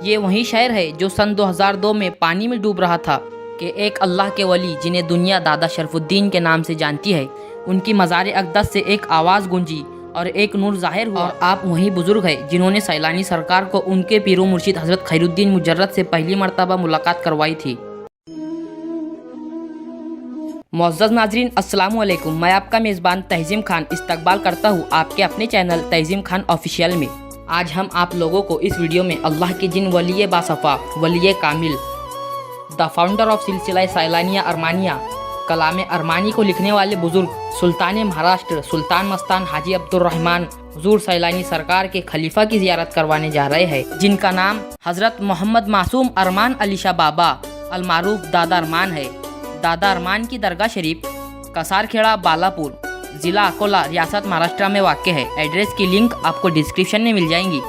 یہ وہی شہر ہے جو سن 2002 میں پانی میں ڈوب رہا تھا کہ ایک اللہ کے ولی جنہیں دنیا دادا شرف الدین کے نام سے جانتی ہے، ان کی مزار اقدس سے ایک آواز گونجی اور ایک نور ظاہر ہوا۔ اور آپ وہی بزرگ ہیں جنہوں نے سیلانی سرکار کو ان کے پیر و مرشد حضرت خیر الدین مجرد سے پہلی مرتبہ ملاقات کروائی تھی۔ معزز ناظرین، السلام علیکم۔ میں آپ کا میزبان تہذیم خان استقبال کرتا ہوں آپ کے اپنے چینل تہذیم خان آفیشیل میں۔ آج ہم آپ لوگوں کو اس ویڈیو میں اللہ کے جن ولی باصفا، ولی کامل، دا فاؤنڈر آف سلسلہ سیلانیہ ارمانیہ، کلام ارمانی کو لکھنے والے بزرگ سلطان مہاراشٹر سلطان مستان حاجی عبد الرحمن حضور سیلانی سرکار کے خلیفہ کی زیارت کروانے جا رہے ہیں، جن کا نام حضرت محمد معصوم ارمان علی شاہ بابا المعروف دادا ارمان ہے۔ دادا ارمان کی درگاہ شریف کسار کھیڑا بالاپور، ضلع اکولا، ریاست مہاراشٹر میں واقع ہے۔ ایڈریس کی لنک آپ کو ڈسکرپشن میں مل جائیں گی۔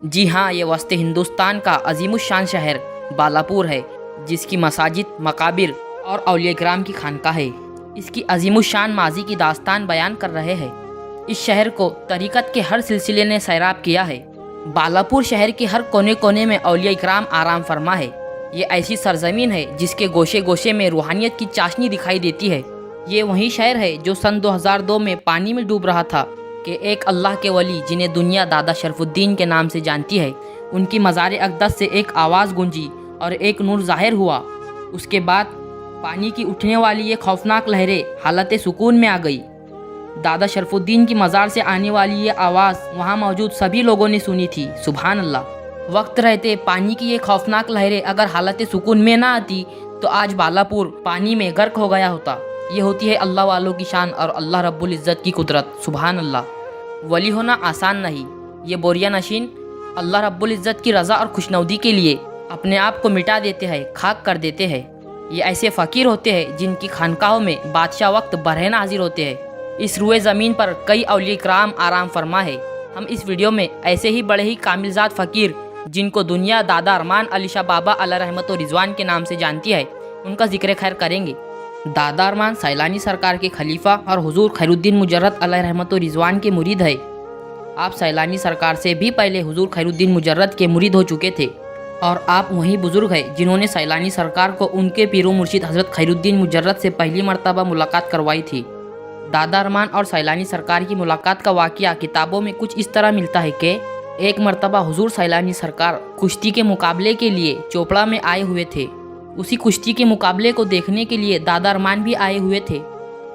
جی ہاں، یہ وسط ہندوستان کا عظیم الشان شہر بالاپور ہے، جس کی مساجد، مقابر اور اولیاء کرام کی خانقاہ ہے۔ اس کی عظیم الشان ماضی کی داستان بیان کر رہے ہیں۔ اس شہر کو طریقت کے ہر سلسلے نے سیراب کیا ہے۔ بالاپور شہر کے ہر کونے کونے میں اولیاء کرام آرام فرما ہے۔ یہ ایسی سرزمین ہے جس کے گوشے گوشے میں روحانیت کی چاشنی دکھائی دیتی ہے۔ یہ وہی شہر ہے جو سن 2002 میں پانی میں ڈوب رہا تھا کہ ایک اللہ کے ولی جنہیں دنیا دادا شرف الدین کے نام سے جانتی ہے، ان کی مزار اقدس سے ایک آواز گونجی اور ایک نور ظاہر ہوا۔ اس کے بعد پانی کی اٹھنے والی یہ خوفناک لہریں حالت سکون میں آ گئی۔ دادا شرف الدین کی مزار سے آنے والی یہ آواز وہاں موجود سبھی لوگوں نے سنی تھی۔ سبحان اللہ! وقت رہتے پانی کی یہ خوفناک لہریں اگر حالت سکون میں نہ آتی تو آج بالاپور پانی میں غرق ہو گیا ہوتا۔ یہ ہوتی ہے اللہ والوں کی شان اور اللہ رب العزت کی قدرت۔ سبحان اللہ! ولی ہونا آسان نہیں۔ یہ بوریا نشین اللہ رب العزت کی رضا اور خوشنودی کے لیے اپنے آپ کو مٹا دیتے ہیں، خاک کر دیتے ہیں۔ یہ ایسے فقیر ہوتے ہیں جن کی خانقاہوں میں بادشاہ وقت برہنہ حاضر ہوتے ہیں۔ اس روئے زمین پر کئی اولیاء کرام آرام فرما ہے۔ ہم اس ویڈیو میں ایسے ہی بڑے ہی کامل ذات فقیر جن کو دنیا دادا ارمان علی شاہ بابا علیہ رحمت و رضوان کے نام سے جانتی ہے، ان کا ذکر خیر کریں گے۔ دادا ارمان سیلانی سرکار کے خلیفہ اور حضور خیر الدین مجرد علیہ رحمت و رضوان کے مرید ہے۔ آپ سیلانی سرکار سے بھی پہلے حضور خیر الدین مجرد کے مرید ہو چکے تھے، اور آپ وہی بزرگ ہیں جنہوں نے سیلانی سرکار کو ان کے پیر و مرشد حضرت خیر الدین مجرد سے پہلی مرتبہ ملاقات کروائی تھی۔ دادا ارمان اور سیلانی سرکار کی ملاقات کا واقعہ کتابوں میں کچھ اس طرح ملتا ہے کہ ایک مرتبہ حضور سیلانی سرکار کشتی کے مقابلے کے لیے چوپڑا میں آئے ہوئے تھے۔ اسی کشتی کے مقابلے کو دیکھنے کے لیے دادا ارمان بھی آئے ہوئے تھے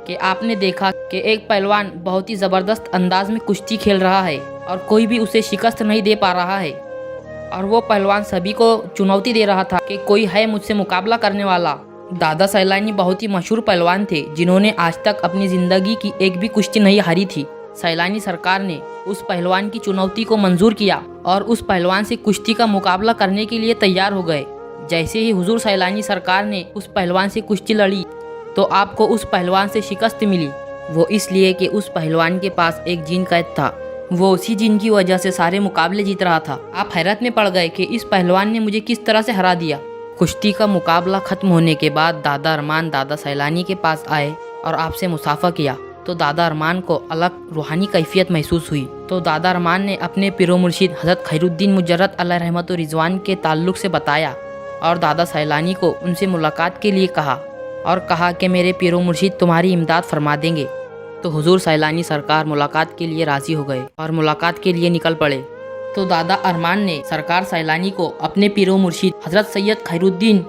کہ آپ نے دیکھا کہ ایک پہلوان بہت ہی زبردست انداز میں کشتی کھیل رہا ہے اور کوئی بھی اسے شکست نہیں دے پا رہا ہے، اور وہ پہلوان سبھی کو چنوتی دے رہا تھا کہ کوئی ہے مجھ سے مقابلہ کرنے والا۔ دادا سیلانی بہت ہی مشہور پہلوان تھے جنہوں نے آج تک اپنی زندگی کی ایک بھی کشتی نہیں ہاری تھی۔ سیلانی سرکار نے اس پہلوان کی چنوتی کو منظور کیا اور اس پہلوان سے کشتی کا مقابلہ کرنے کے لیے تیار ہو گئے۔ جیسے ہی حضور سیلانی سرکار نے اس پہلوان سے کشتی لڑی تو آپ کو اس پہلوان سے شکست ملی۔ وہ اس لیے کہ اس پہلوان کے پاس ایک جن قید تھا، وہ اسی جن کی وجہ سے سارے مقابلے جیت رہا تھا۔ آپ حیرت میں پڑ گئے کہ اس پہلوان نے مجھے کس طرح سے ہرا دیا۔ کشتی کا مقابلہ ختم ہونے کے بعد دادا ارمان دادا سیلانی کے پاس آئے اور آپ سے مصافحہ کیا تو دادا ارمان کو الگ روحانی کیفیت محسوس ہوئی۔ تو دادا ارمان نے اپنے پیر و مرشد حضرت خیر الدین مجرد علیہ رحمت و رضوان کے تعلق سے بتایا اور دادا سیلانی کو ان سے ملاقات کے لیے کہا، اور کہا کہ میرے پیر و مرشد تمہاری امداد فرما دیں گے۔ تو حضور سیلانی سرکار ملاقات کے لیے راضی ہو گئے اور ملاقات کے لیے نکل پڑے۔ تو دادا ارمان نے سرکار سیلانی کو اپنے پیر و مرشد حضرت سید خیر الدین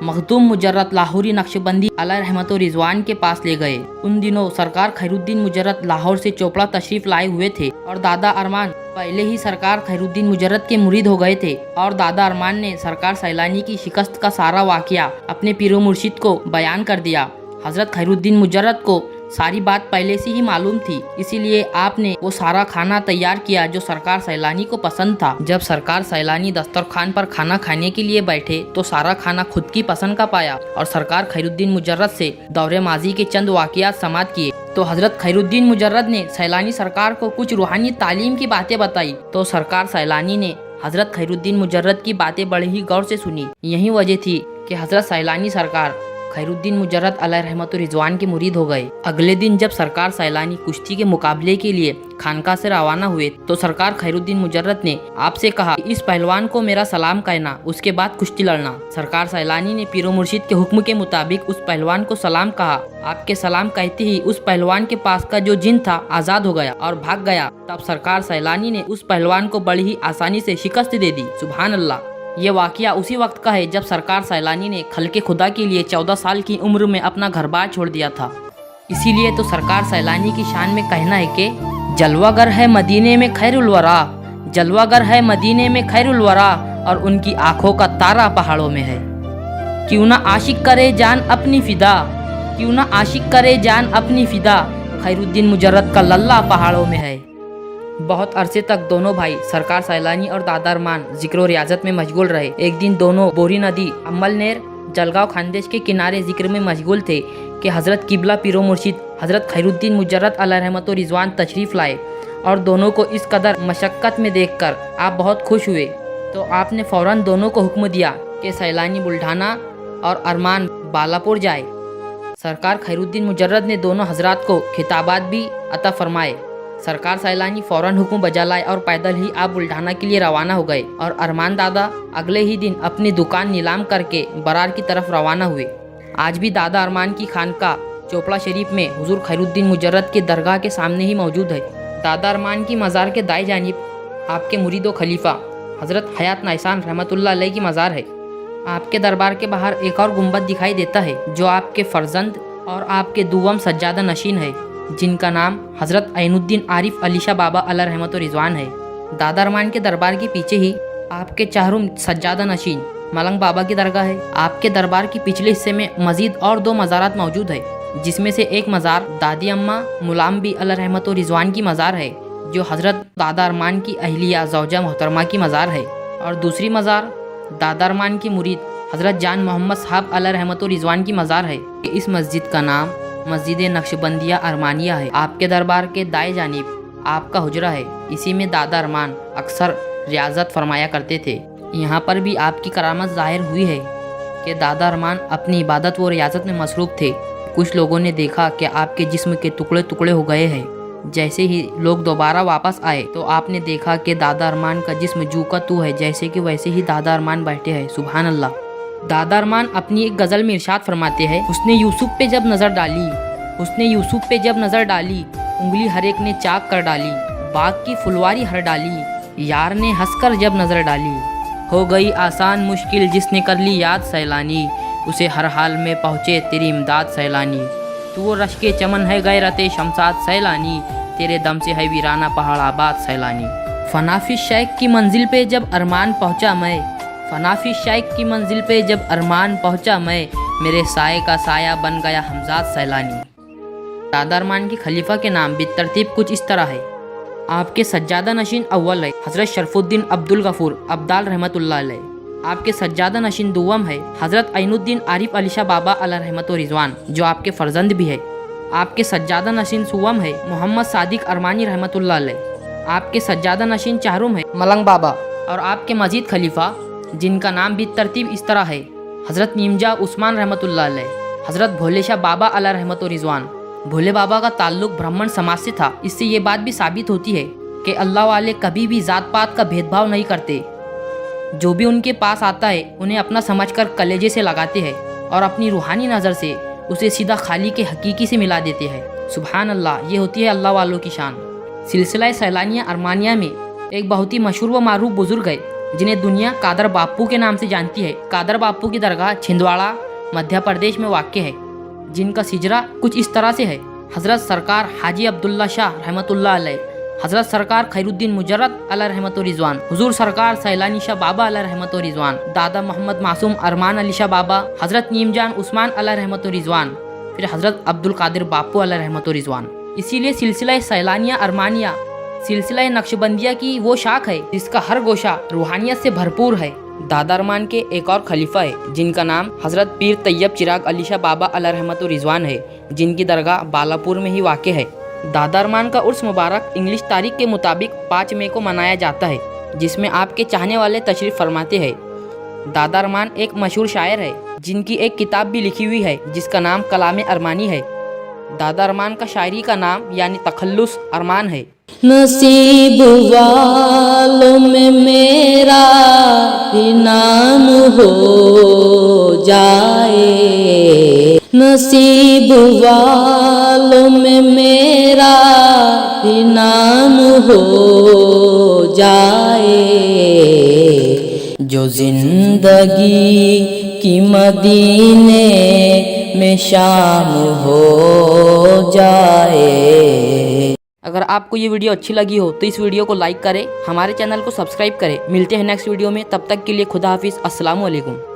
مخدوم مجرد لاہوری نقشبندی علیہ رحمت و رضوان کے پاس لے گئے۔ ان دنوں سرکار خیر الدین مجرد لاہور سے چوپڑا تشریف لائے ہوئے تھے اور دادا ارمان پہلے ہی سرکار خیر الدین مجرد کے مرید ہو گئے تھے، اور دادا ارمان نے سرکار سیلانی کی شکست کا سارا واقعہ اپنے پیر و مرشد کو بیان کر دیا۔ حضرت خیر الدین مجرد کو ساری بات پہلے سے ہی معلوم تھی، اسی لیے آپ نے وہ سارا کھانا تیار کیا جو سرکار سیلانی کو پسند تھا۔ جب سرکار سیلانی دسترخوان پر کھانا کھانے کے لیے بیٹھے تو سارا کھانا خود کی پسند کا پایا، اور سرکار خیر الدین مجرد سے دور ماضی کے چند واقعات سماعت کیے۔ تو حضرت خیر الدین مجرد نے سیلانی سرکار کو کچھ روحانی تعلیم کی باتیں بتائی، تو سرکار سیلانی نے حضرت خیر الدین مجرد کی باتیں بڑے ہی غور سے سنی۔ یہی وجہ تھی کہ حضرت سیلانی سرکار खैरुद्दीन मुजर्रद अलैह रहमत व रिजवान के मुरीद हो गए। अगले दिन जब सरकार सैलानी कुश्ती के मुकाबले के लिए खानका से रवाना हुए तो सरकार खैरुद्दीन मुजर्रद ने आपसे कहा कि इस पहलवान को मेरा सलाम कहना, उसके बाद कुश्ती लड़ना। सरकार सैलानी ने पीरो मुर्शिद के हुक्म के मुताबिक उस पहलवान को सलाम कहा। आपके सलाम कहते ही उस पहलवान के पास का जो जिन था आजाद हो गया और भाग गया। तब सरकार सैलानी ने उस पहलवान को बड़ी ही आसानी से शिकस्त दे दी। सुभान अल्लाह। ये वाकया उसी वक्त का है जब सरकार सैलानी ने खल्के खुदा के लिए 14 साल की उम्र में अपना घर बार छोड़ दिया था। इसीलिए तो सरकार सैलानी की शान में कहना है कि जलवागर है मदीने में खैरुल वरा, जलवागर है मदीने में खैरुल वरा, और उनकी आंखों का तारा पहाड़ों में है। क्यों ना आशिक करे जान अपनी फिदा, क्यों ना आशिक करे जान अपनी फिदा, खैरुद्दीन मुजर्रद का लल्ला पहाड़ों में है। बहुत अरसे तक दोनों भाई सरकार सैलानी और दादा अरमान जिक्र और रियाजत में मशगूल रहे। एक दिन दोनों बोरी नदी अम्मलनेर जलगांव खानदेश के किनारे जिक्र में मशगूल थे कि हज़रत किबला पीरो मुर्शिद हज़रत खैरुद्दीन मुजर्रद अलैह रहमत व रिजवान तशरीफ़ लाए और दोनों को इस कदर मशक्क़त में देखकर आप बहुत खुश हुए। तो आपने फ़ौरन दोनों को हुक्म दिया कि सैलानी बुल्ढाना और अरमान बालापुर जाए। सरकार खैरुद्दीन मुजर्रद ने दोनों हजरात को खिताबात भी अता फरमाए। सरकार सैलानी फ़ौरन हुक्म बजा लाए और पैदल ही आप बुल्ढाना के लिए रवाना हो गए और अरमान दादा अगले ही दिन अपनी दुकान नीलाम करके बरार की तरफ रवाना हुए। आज भी दादा अरमान की खानका चोपड़ा शरीफ में हुजूर खैरुद्दीन मुजर्रद के दरगाह के सामने ही मौजूद है। दादा अरमान की मज़ार के दाएं जानिब आपके मुरीद व खलीफा हज़रत हयात नाइसान रहमतुल्लाह अलैह की मज़ार है। आपके दरबार के बाहर एक और गुंबद दिखाई देता है जो आपके फर्जंद और आपके दुवम सज्जादा नशीन है, जिनका नाम हज़रत ऐनुद्दीन आरिफ अली शाह बाबा अलैह रहमत व रिजवान है। दादा अरमान के दरबार के पीछे ही आपके चाहरुम सज्जादा नशीन मलंग बाबा की दरगाह है। आपके दरबार के पिछले हिस्से में मजीद और 2 मज़ारात मौजूद है, जिसमें से एक मज़ार दादी अम्मा मुलाम्बी अलैह रहमत व रिजवान की मज़ार है जो हज़रत दादा अरमान की अहलिया ज़ौजा मोहतरमा की मज़ार है, और दूसरी मज़ार दादा अरमान की मुरीद हज़रत जान मोहम्मद साहब अलैह रहमत व रिजवान की मज़ार है। इस मस्जिद का नाम मस्जिद नक्शबंदिया अरमानिया है। आपके दरबार के दाएं जानिब आपका हुजरा है। इसी में दादा अरमान अक्सर रियाजत फरमाया करते थे। यहाँ पर भी आपकी करामत ज़ाहिर हुई है कि दादा अरमान अपनी इबादत व रियाजत में मसरूफ़ थे। कुछ लोगों ने देखा कि आपके जिस्म के टुकड़े टुकड़े हो गए हैं। जैसे ही लोग दोबारा वापस आए तो आपने देखा कि दादा अरमान का जिस्म जू का तू है, जैसे कि वैसे ही दादा अरमान बैठे हैं। सुभान अल्लाह। दादा अरमान अपनी एक गज़ल में इरशाद फरमाते हैं, उसने यूसुफ पे जब नज़र डाली, उसने यूसुफ पे जब नज़र डाली, उंगली हर एक ने चाक कर डाली, बाग की फुलवारी हर डाली, यार ने हंसकर जब नज़र डाली, हो गई आसान मुश्किल जिसने कर ली याद सैलानी, उसे हर हाल में पहुँचे तेरी इमदाद सैलानी, तू वो रश के चमन है गैरते शमसाद सैलानी, तेरे दम से है वीराना पहाड़ आबाद सैलानी। फनाफी शेख की मंजिल पे जब अरमान पहुँचा मैं, फनाफी शेख की मंजिल पे जब अरमान पहुँचा मैं, मेरे साए का साया बन गया हमजाद सैलानी। दादा अरमान के खलीफा के नाम बितरतीब कुछ इस तरह है। आपके सज्जादा नशीन अव्वल है हज़रत शरफुद्दीन अब्दुल गफूर अब्दाल रहमतुल्लाह अलैह। आपके सज्जादा नशीन दुवम है हज़रत ऐनुद्दीन आरिफ अली शाह बाबा अलैह रहमत व रिजवान, जो आपके फर्जंद भी है। आपके सज्जादा नशीन सुवम है मोहम्मद सादिक अरमानी रहमतुल्लाह अलैह। आपके सज्जादा नशीन चाहरुम है मलंग बाबा। और आपके मजीद खलीफा जिनका नाम भी तरतीब इस तरह है हज़रत मीमजा उस्मान रहमतुल्लाह अलैह, हज़रत भोले शाह बाबा अलैह रहमत व रिजवान। भोले बाबा का ताल्लुक ब्राह्मण समाज से था। इससे ये बात भी साबित होती है कि अल्लाह वाले कभी भी ज़ात पात का भेदभाव नहीं करते। जो भी उनके पास आता है उन्हें अपना समझकर कलेजे से लगाते हैं और अपनी रूहानी नज़र से उसे सीधा खाली के हकीकी से मिला देते हैं। सुभान अल्लाह। ये होती है अल्लाह वालों की शान। सिलसिला सैलानिया अरमानिया में एक बहुत ही मशहूर व मारूफ बुजुर्ग है जिन्हें दुनिया कादर बापू के नाम से जानती है। कादर बापू की दरगाह छिंदवाड़ा मध्य प्रदेश में वाक़ है, जिनका सिजरा कुछ इस तरह से है। हज़रत सरकार हाजी अब्दुल्ला शाह रहमतुल्लाह अलैह, हज़रत सरकार खैरुद्दीन मुजर्रद अलैह रहमत व रिजवान, हुजूर सरकार सैलानी शाह बाबा अलैह रहमत व रिजवान, दादा मोहम्मद मासूम अरमान अली शाह बाबा, हज़रत नीमजान उस्मान अलैह रहमत व रिजवान, फिर हज़रत अब्दुल कादिर बापू अलैह रहमत व रिजवान। इसीलिए सिलसिला सैलानिया अरमानिया सिलसिला नक्शबंदिया की वो शाख है जिसका हर गोशा रूहानियत से भरपूर है। दादा अरमान के एक और खलीफा है जिनका नाम हज़रत पीर तैयब चिराग अली शाह बाबा अलैह रहमत व रिजवान है, जिनकी दरगाह बालापुर में ही वाक़ है। दादा अरमान का उर्स मुबारक इंग्लिश तारीख के मुताबिक 5 मई को मनाया जाता है, जिसमें आपके चाहने वाले तशरीफ़ फरमाते हैं। दादा अरमान एक मशहूर शायर है जिनकी एक किताब भी लिखी हुई है जिसका नाम कलाम अरमानी है। दादा अरमान का शायरी का नाम यानी तखल्लुस अरमान है। नसीब वालों में मेरा भी नाम हो जाए, नसीब वालों में मेरा भी नाम हो जाए, जो जिंदगी की मदीने में शाम हो जाए। अगर आपको ये वीडियो अच्छी लगी हो तो इस वीडियो को लाइक करें, हमारे चैनल को सब्सक्राइब करें। मिलते हैं नेक्स्ट वीडियो में, तब तक के लिए खुदा हाफिज़। अस्सलामु अलैकुम।